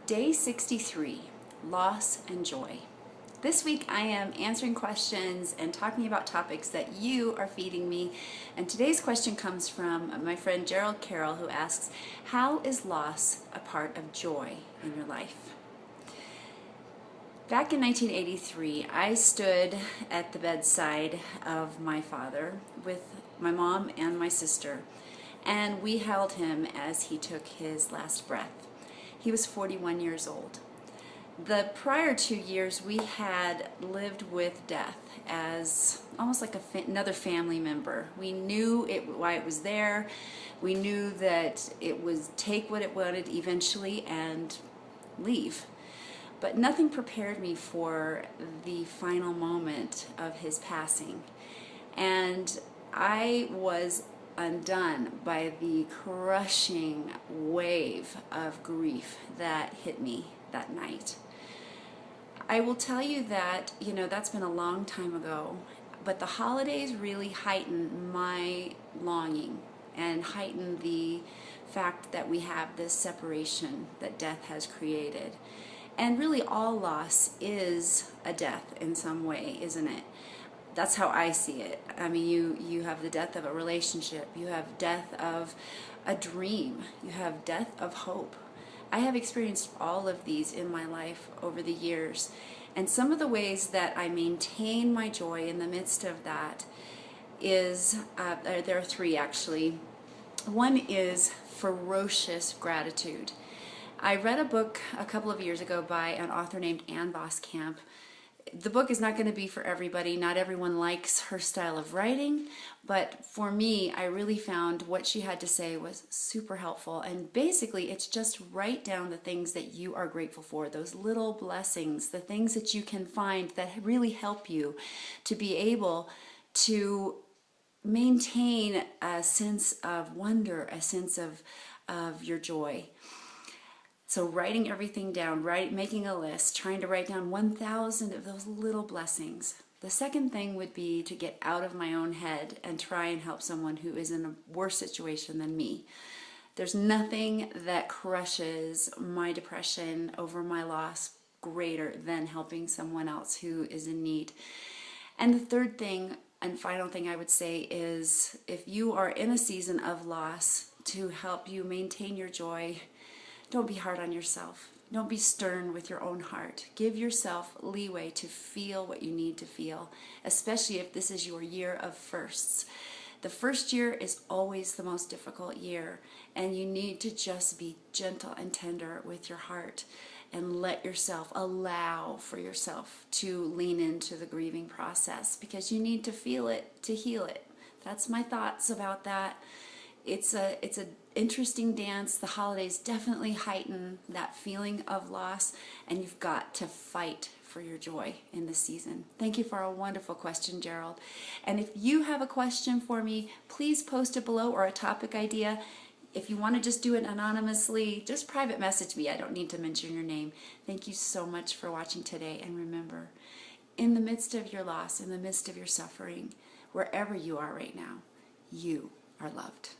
Day 63, Loss and Joy. This week I am answering questions and talking about topics that you are feeding me. And today's question comes from my friend Gerald Carroll, who asks, how is loss a part of joy in your life? Back in 1983, I stood at the bedside of my father with my mom and my sister, and we held him as he took his last breath. He was 41 years old. The prior 2 years we had lived with death as almost like another family member. We knew why it was there. We knew that it would take what it wanted eventually and leave. But nothing prepared me for the final moment of his passing. And I was undone by the crushing wave of grief that hit me that night. I will tell you that, that's been a long time ago, but the holidays really heighten my longing and heighten the fact that we have this separation that death has created. And really all loss is a death in some way, isn't it? That's how I see it. I mean, you have the death of a relationship, you have death of a dream, you have death of hope. I have experienced all of these in my life over the years, and some of the ways that I maintain my joy in the midst of that is, there are three actually. One is ferocious gratitude. I read a book a couple of years ago by an author named Ann Voskamp. The book is not going to be for everybody. Not everyone likes her style of writing, but for me, I really found what she had to say was super helpful. And basically, it's just write down the things that you are grateful for, those little blessings, the things that you can find that really help you to be able to maintain a sense of wonder, a sense of your joy. So writing everything down, making a list, trying to write down 1,000 of those little blessings. The second thing would be to get out of my own head and try and help someone who is in a worse situation than me. There's nothing that crushes my depression over my loss greater than helping someone else who is in need. And the third thing and final thing I would say is, if you are in a season of loss, to help you maintain your joy, don't be hard on yourself. Don't be stern with your own heart. Give yourself leeway to feel what you need to feel, especially if this is your year of firsts. The first year is always the most difficult year, and you need to just be gentle and tender with your heart and allow for yourself to lean into the grieving process, because you need to feel it to heal it. That's my thoughts about that. It's an interesting dance. The holidays definitely heighten that feeling of loss, and you've got to fight for your joy in this season. Thank you for a wonderful question, Gerald. And if you have a question for me, please post it below, or a topic idea. If you want to just do it anonymously, just private message me. I don't need to mention your name. Thank you so much for watching today, and remember, in the midst of your loss, in the midst of your suffering, wherever you are right now, you are loved.